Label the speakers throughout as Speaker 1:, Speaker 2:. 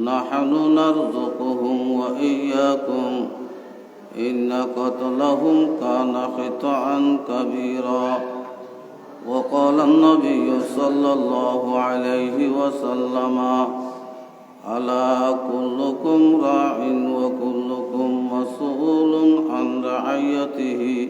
Speaker 1: نحن نرزقهم وإياكم إن قتلهم كان خطأ كبيرا وقال النبي صلى الله عليه وسلم ألا كلكم راع وكلكم مسؤول عن رعيته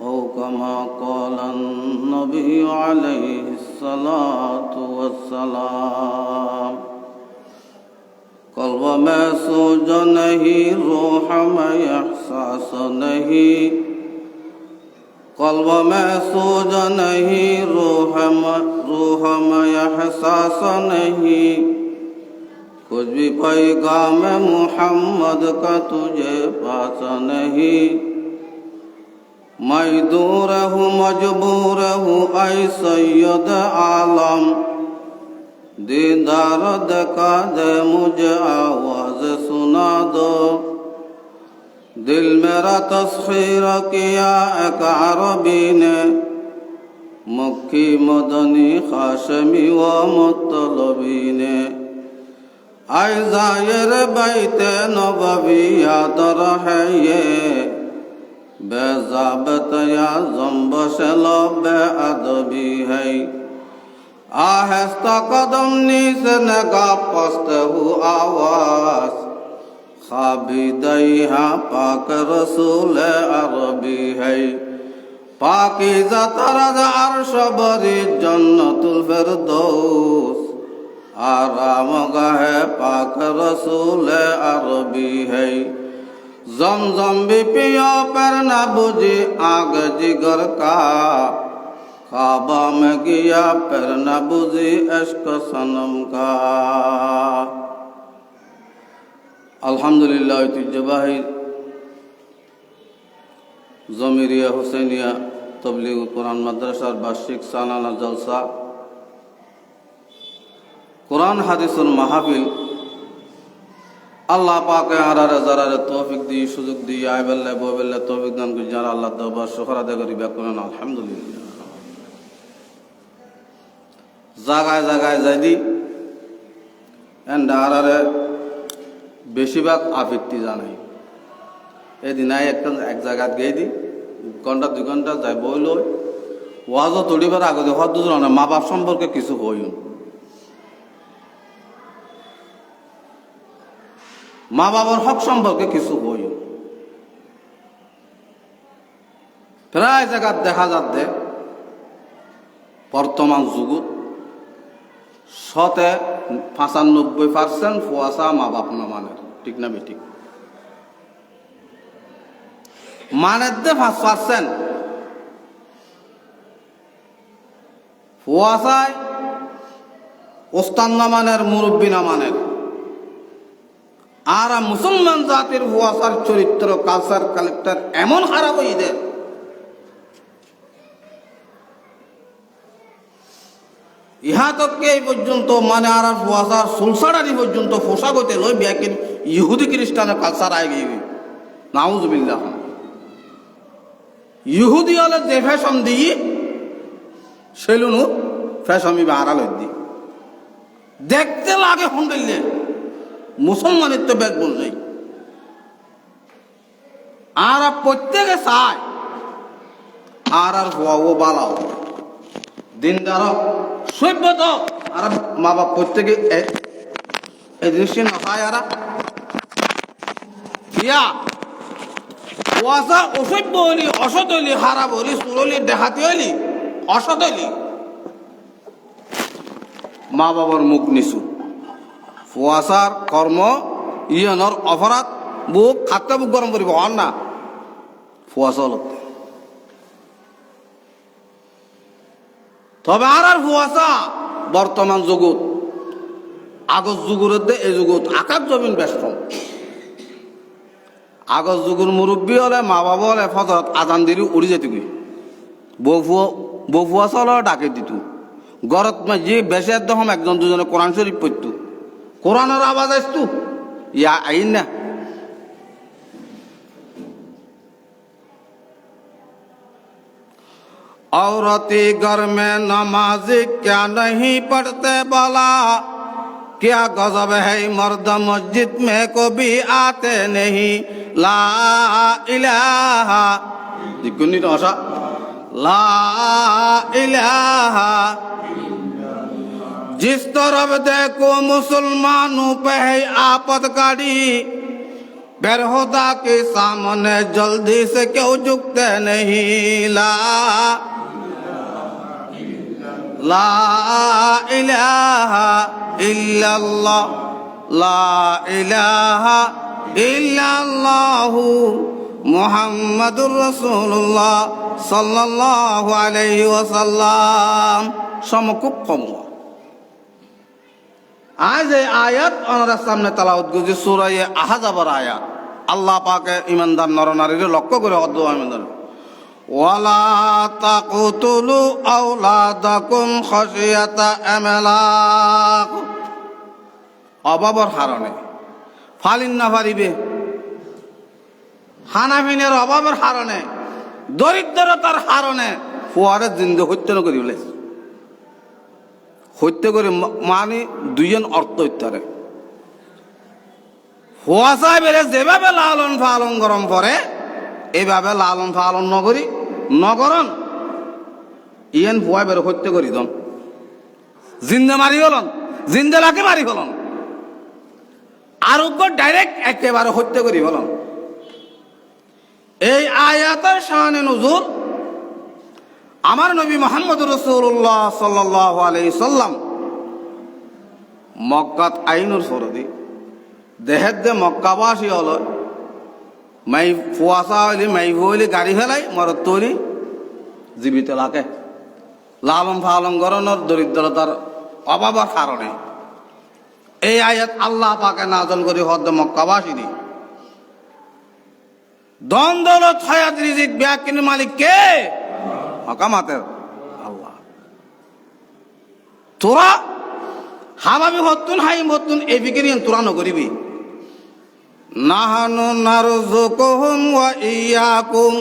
Speaker 1: أو كما قال النبي عليه الصلاة والسلام قلب میں سوج نہیں روح میں احساس نہیں قلب میں سوج نہیں روح میں احساس نہیں کچھ بھی پیغام محمد کا تجھے پاس نہیں میں دور ہوں مجبور ہوں اے سید عالم دیدار دکھا دے مجھے آواز سنا دو دل میرا تسخیر کیا ایک عربی نے مکی مدنی خاشمی و مطلبی نے اے زائر بیت نبوی یاد رہے یہ بے ضابط یا زنبش لب ادبی ہے آہستہ قدم نیز نگاہ پست ہو آواز خوابیدہ یہاں پاک رسول عربی ہے پاکیزہ طرز عرش بری جنت الفردوس آرام گاہ پاک رسول عربی ہے زمزم بھی پیو پر نہ بجھی آگ جگر کا کعبہ میں گیا پر نہ بجھی عشق صنم کا আলহামদুলিল্লাহ ঐতিহ্যবাহী জমিরিয়া হুসেনিয়া তবলিগুল কোরআন মাদ্রাসার বার্ষিক সালানা জলসা কোরআন হাদিসুল মাহফিল আল্লাহ পাকে আরারে জারারে তৌফিক দি সুযোগ দি আইবেল্লে ববেল্লে তৌফিক দান করি যারা আল্লাহ দরবার শুকর আদায় করি ব্যাকরণ আলহামদুলিল্লাহ জায়গায় জায়গায় যাই দি এন্ডা আরারে বেশিরভাগ আফিত্তি জানাই এদিন এক জায়গাত গিয়ে দি ঘন্টা 2 ঘন্টা যাই বইল ওয়াজও তড়িবার আগে হদ মা বাপ সম্পর্কে কিছু হইন মা বাবার হক সম্পর্কে কিছু হইন প্রায় জায়গাত দেখা যাচ্ছে বর্তমান যুগত 95% ফুয়াশা মা বাপ না মানের ঠিক না বেঠিক মানের দে 5% ফুয়াশায় ওস্তাদ না মানের মুরব্বী না মানের আর মুসলমান জাতির ফুয়াশার চরিত্র কালচার কালেক্টর এমন খারাপ হয়ে দেয় ইহা তককে এই পর্যন্ত মানে আর ফুয়াশার সুলসাড়ারি পর্যন্ত পোশাক হইতে লই ব্যাকিন ইহুদি খ্রিস্টানের কালচার আই গিয়ে নাউজুবিল্লাহ ইহুদি হলে যে ফ্যাশন দিই সেলুনু ফ্যাশনই বা আড়াল দি দেখতে লাগে হন্ডাইলে মুসলমানের তো ব্যাগ বল নেই আর প্রত্যেকে চায় আর হওয়াও বালাও দিনদার সভ্যত আর মা বাপ প্রত্যেকে এই জিনিসটি না পায় আর ওয়াজা অসভ্য হইলি অসৎ হইলি খারাপ হইলি চুরলি দেখাতি হইলি অসৎ হইলি মা বাবার মুখ নিচু ফুয়াশার কর্ম ইয়নৰ অপরাধ বুক খাতে বুক গরম করিব হন না ফুয়াশা হল তবে আর ফুয়াশা বর্তমান যুগত আগত যুগের এই যুগত আকাশ জমিন ব্যস্ত আগত যুগের মুরব্বী হলে মা বাবা হলে ফজরত আজান দিলি উড়ি যেতে গই বউ ফুয়াশা হলে ডাকে দিত গরত যে বেশি একদম একজন দুজনে কোরআন শরীফ পড়তো কোরআনের আওয়াজ আসতো ইয়া আইন না औरती घर में नमाजी क्या नहीं पढ़ते बोला, क्या गजब है मर्द मस्जिद में को भी आते नहीं। ला इलाहा दिकुनी नौशा ला इलाहा। जिस तरफ देखो मुसलमानों पे है आपत गाड़ी, बेरहुदा के सामने जल्दी से क्यों झुकते नहीं। ला इलाहा इल्लल्लाह ला इलाहा इल्लल्लाहु मुहम्मदुर रसूलुल्लाह সাল্লাল্লাহু আলাইহি ওয়াসাল্লাম। সমকুপ কম। আজ এই আয়াত আমাদের সামনে তালাওয়াত করছি সূরা আহজাবের আয়াত। আল্লাহ পাকে ইমানদার নরনারীকে লক্ষ্য করে অদ্ভুত ইমানদার ওয়ালা তাকতুলু আওলাদাকুম খাশিয়াতা ইমলাক। অভাবের কারণে ফালিন না পারিবে, খানাপিনের অভাবের কারণে, দরিদ্রতার কারণে ফুয়ারে জিন্দে হত্যা করি বলে হত্যা করে মানে দুইজন অর্থ হত্যারে ফুয়া সাহেবের যেভাবে লালন পালন গরম পরে এইভাবে লালন পালন নগরী নগরণ ইয়েন ফুয়া বের হত্যা করি দন জিন্দে মারি হলন, জিন্দে লাকে মারি হলন, আরোগ্য ডাইরেক্ট একেবারে হত্যা করি হলন। এই আয়াতের শানে নুজুল আমার নবী মুহাম্মদুর রাসূলুল্লাহ সাল্লাল্লাহু আলাইহি সাল্লাম মক্কাত আইনুর ফরদি দেহের দে মক্কাবাসী হল মাই ফুয়াশা হইলি মাই হইলি গাড়ি ফেলাই মরত তৈরি জীবিত লাগে লালন ফালন গরণের দরিদ্রতার অভাবের কারণে এই আয়াত আল্লাহ পাকে নাযিল করে হদ মক্কাবাসী দি ধন দৌলত হায়াত রিজিক ব্যাকিন মালিক কে? হকামাতের আল্লাহ। তোরা হাবাবি হতুন হাইম হতুন এই বিক্রিয়ান তোরা নকরিবি। নাহানু নারযুকুহুম ওয়া ইয়াকুম।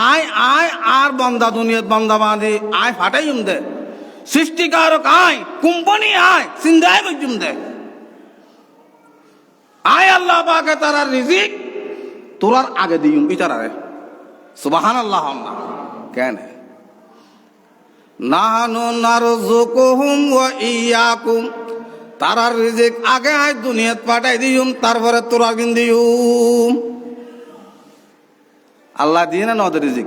Speaker 1: আয় আয় আর বান্দা দুনিয়াত বান্দা বাঁধি আয় ফাটাইম দে, সৃষ্টিকারক আয়, কোম্পানি আয়, চিন্তায় গজুম দে। আয় আল্লাহ পাকে তারা রিজিক তোরার আগে দিউম ইতারারে সুবহানাল্লাহ। না কেন নাহানু নারযুকুহুম ওয়া ইয়াকুম, তারার রিজিক আগে আয় দুনিয়াত পাঠাই দিউম তারপরে তোরা কিন দিউম। আল্লাহ দিয়ে না নদের রিজিক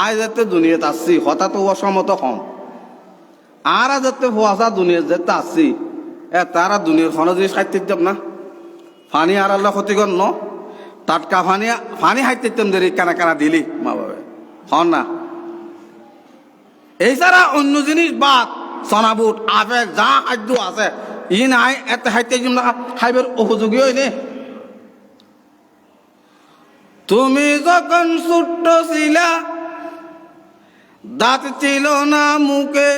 Speaker 1: আয় যাতে দুনিয়াত আসছি হঠাৎ অসমত কম আর যাতে ফুয়াশা দুনিয়াত যেতে আসছি তারা দুনিয়ার ফোন জিনিস খাইতে যাব না ফানি আর আল্লাহ ক্ষতিকর ন টাটকা ফানি ফানি খাইতে দেরি কানা কানা দিলি মা বাবা হন না। এছাড়া অন্য জিনিস বাদ সনাবুট আপেল যা খাদ্য আছে ই নাই এত খাইতে না খাইবার উপযোগী হইলে। তুমি যখন ছোট্ট ছিলা দাঁত ছিল না মুখে,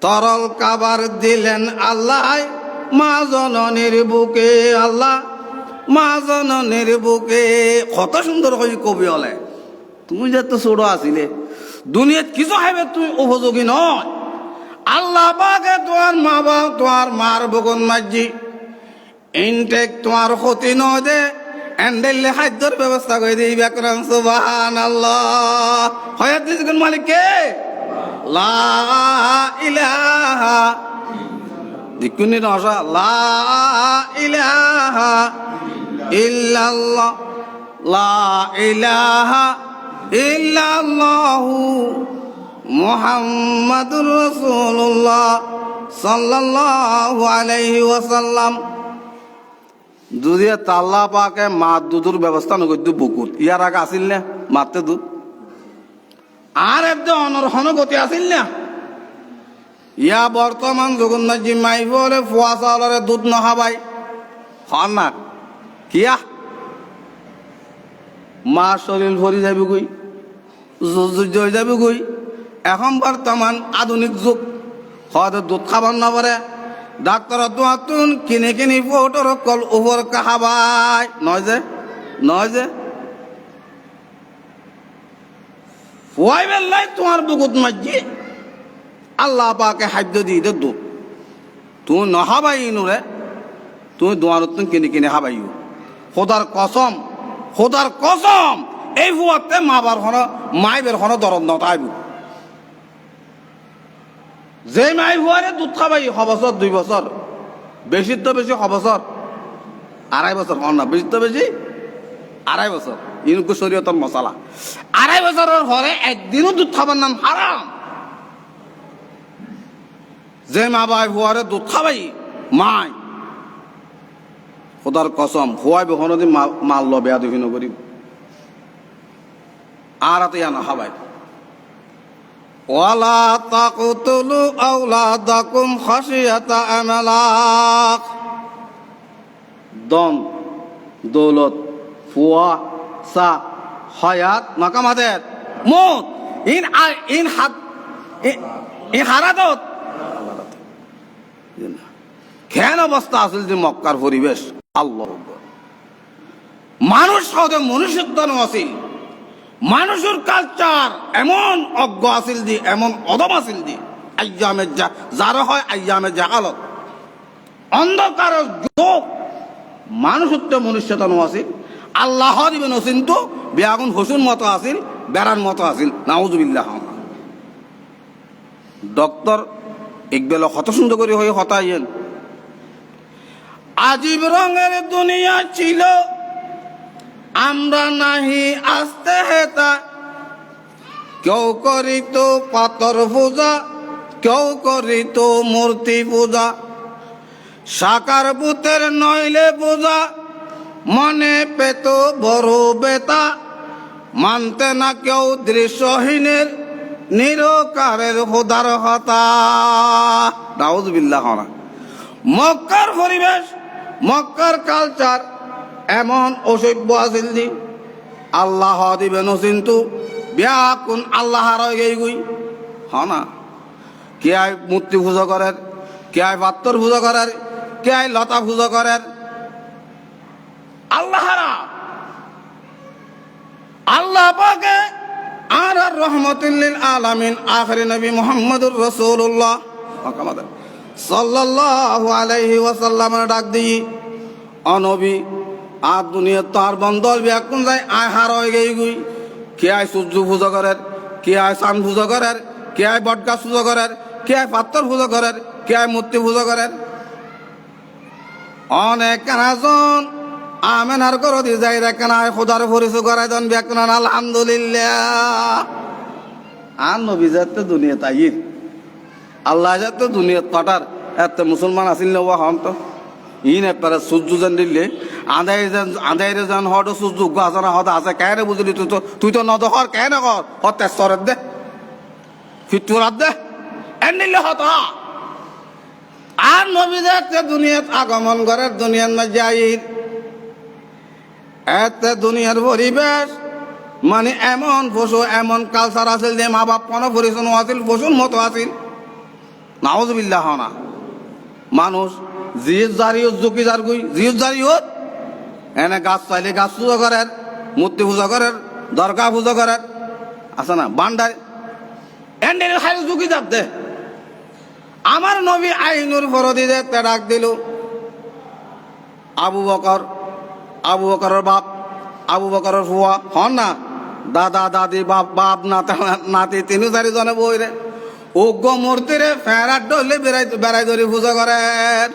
Speaker 1: তরল কাবার দিলেন আল্লাহ মা জননীর বুকে। আল্লাহ মা জননীর বুকে কত সুন্দর করে কবি হলে। তুমি যে তো ছোট আছিলে দুনিয়াত কিছু খাইবে তুই উপযোগী নয়। আল্লাহ পাকে তোমার মা বাবা তোমার মার বগন মাঝি ইনটেক তোমার ক্ষতি নয় দে এন্ডেলে খাদ্যর ব্যবস্থা করে দিই ব্যাকরণ সুবহানাল্লাহ। হয়াত রিজিকের মালিক কে? লা ইলাহা দিকুনি নশা লা ইলাহা ইল্লাল্লাহ লা ইলাহা ইল্লাল্লাহু মুহাম্মাদুর রাসূলুল্লাহ সাল্লাল্লাহু আলাইহি ওয়াসাল্লাম। দুধে তাল্লা পাকে মাত দুধের ব্যবস্থা নগদ বুকুত ইয়ার আগে আসিল না মারতে দুধ আর একদম অনরহন গতি আসিল না। ইয়া বর্তমান জগন্নাথ জি মাই বলে ফুয়া চাউলরে দুধ নহাবাই হন না কিয়া মা শরীর ভরি যাবি গই জয় যাবি গই। এখন বর্তমান আধুনিক যুগ হয়তো দুধ খাবার না পারে ডাক্তার দোয়াতুন কিনে কিনি ফটোর কল উপর কাহাবাই নয় যে ফুয়াই বেল্লাই তোমার বুকুত মাঝি আল্লাহ পাকে খাদ্য দিয়ে দে দুধ তুমি নহাবাই নুরে তুমি দোয়ানত কিনে কিনে হাবাইও খোদার কসম এই ফুয়াতে মাবার হন মাইবের হন দরদ নতাইব যে মাই ফুয়ারে দুধ খাবাই 6 বছর 2 বছর বেশি তো বেশি 6 বছর 2.5 বছর হন না বেশি তো বেশি 2.5 বছর ইনকু শরীয়তর মশালা 2.5 বছরের হরে একদিনও দুধ খাবার নাম হারাম যে মা বাই ফুয়ারে দুধ খাবাই মাই খোদার কসম ফুয়াই বেহনদি মাল্য বেয়া দুহিন করি আর হাতে আনা হাবাই ওয়ালা তাকতুলু আওলাদাকুম খাশিয়াতা আমলাক দন দৌলত ফুয়া সা হায়াত নাকামাদের মত ইন হারাদত কেন অবস্থা আছিল যে মক্কার পরিবেশ আল্লাহ মানুষ হতে মনুষ্যত্ব আছিল মানুষের কালচার এমন অজ্ঞ আছিল দি এমন অদম আছিল দি আইয়ামের যারা হয় আইয়ামের জাহালত অন্ধকার যুগ মানুষত্ব মনুষ্যত্ব আছিল আল্লাহ দিবেন কিন্তু বেয়াগুন হসুন মতো আছিল বেড়ার মতো আছিল নাউজুবিল্লাহ ডক্টর একবেল কত সুন্দর করে হয়ে হতাইয়েন আজীব রঙের দুনিয়া ছিল আমরা নাহি আসতে হেতা কেউ করিত পাথর পূজা কেউ করিত মূর্তি পূজা সাকার বুতের নইলে পূজা মনে পেত বড় বেতা মানতে না কেউ দৃশ্যহীনের নিরকারের খোদার হতা নাউজুবিল্লাহ মক্কার পরিবেশ মক্কার কালচার এমন অসভ্য আছিল দি আল্লাহ দিবেন কিন্তু ব্যাকুন আল্লাহ রই হনা কে আয় মূর্তি পূজা করার কে আয় পাত্তর পূজা করার কে আয় লতা পূজা করার আল্লাহরা আল্লাহ পাকে আর রহমতুল্লিল আলামিন আখির নবী মুহাম্মদুর রাসূলুল্লাহ সাল্লাল্লাহু আলাইহি ওয়াসাল্লাম ডাক দি অনবী আর দুনিয়া তার বন্দল ব্যাকুন যায় আয় হার হয়ে গই কে আয় সূর্য পূজা করার কে আয় চাঁদ পূজা করার কে আয় বটগাছ পূজা করার কে আয় পাত্তর পূজা করার কে আয় মূর্তি পূজা করার অনেক কানাজন আমেনার করো দি যাই রে কানায় খোদার পরিচয় করাই দেন ব্যাকুন আলহামদুলিল্লাহ আর নবী যাতে দুনিয়া তাইর আল্লাহ যাতে দুনিয়া পাটার এত মুসলমান আসিল না হন তো ইন একবারে সূর্য যেন দিলে আদাইরে যেন হট সূর্য গাছনা হত আছে কেন বুঝলি তুই তো নদহর কেন কর হতে সরের দে ফিটুরাত দে এন নিলে হত আর নবী যাতে দুনিয়াত আগমন করার দুনিয়ার মাঝে আইর এত দুনিয়ার পরিবেশ মানে এমন পশু এমন কালচার আছিল যে মা বাপ কোনো পরিচন্ন আছিল পশুর মতো আছিল নাউজুবিল্লাহ না মানুষ জিদ জারিও জুকি জার গুই জিদ জারিও এনে গাছ চাইলে গাছ পূজা করার মূর্তি পূজা করার দরগা পূজা করার আছে না বান্ডার এন্ডের খাই জুকি যাব দে আমার নবী আইনুর ফরদি দে ডাক দিল আবু বকরের বাপ আবু বকরের ফুয়া হন না দাদা দাদি বাপ নাতি 3-4 বই রে উগ্র মূর্তিরে ফেরার ডলে বেড়াই ধরে পূজা করেন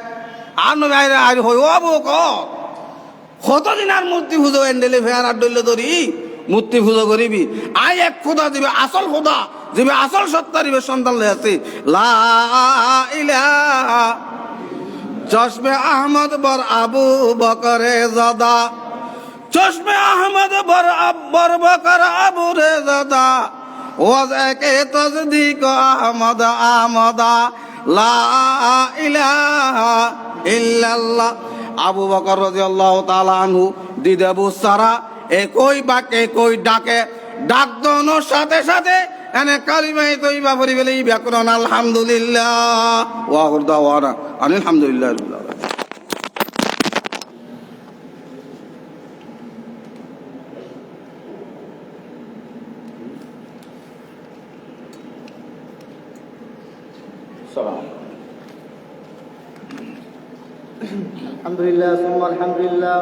Speaker 1: আর নবী আর হই ও বকর কতদিন আর মূর্তি পুজো এন্ডেলে ফেরার ডলে ধরি মূর্তি পুজো করিবি আই এক খোদা দিবে আসল খোদা দিবে আসল সত্তা দিবে সন্তান লয়ে আছে লা ইলাহা চশমে আহমদ বর আবু বকরে জাদা চশমে আহমদ বর বকর আবু রে জাদা ওয়াজকে তসদিক আহমদ আহমদা লা ইলাহা ইল্লাল্লাহ আবু বকর রাদিয়াল্লাহু তাআলা আনহু দিদাবু সারা একই বাক্যে একই ডাকে ডাক দনোর সাথে সাথে এনে কালিমায়ে তয়্যিবা পড়ি বলে ব্যাকরণ আলহামদুলিল্লাহ ওয়া হুরদাওয়ানা আলহামদুলিল্লাহ রাব্বিল আলামিন। সালাম।
Speaker 2: আলহামদুলিল্লাহ সুম্মা আলহামদুলিল্লাহ।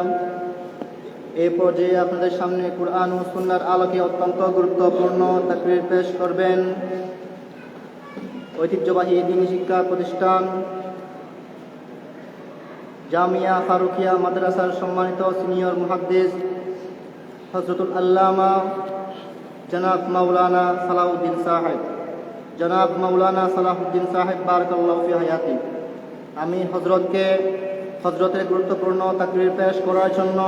Speaker 2: এই পর্যায়ে আপনাদের সামনে কুরআন ও সুন্নাহর আলোকে অত্যন্ত গুরুত্বপূর্ণ তাকরীর পেশ করবেন ঐতিহ্যবাহী দ্বীনি শিক্ষা প্রতিষ্ঠান জামিয়া ফারুকিয়া মাদ্রাসার সম্মানিত সিনিয়র মুহাদ্দিস হযরতুল আল্লামা জনাব মাওলানা সালাউদ্দিন সাহেব, জনাব মাওলানা সালাউদ্দিন সাহেব বারাকাল্লাহু ফি হায়াতি। আমি হযরতের গুরুত্বপূর্ণ তাকরীর পেশ করার জন্য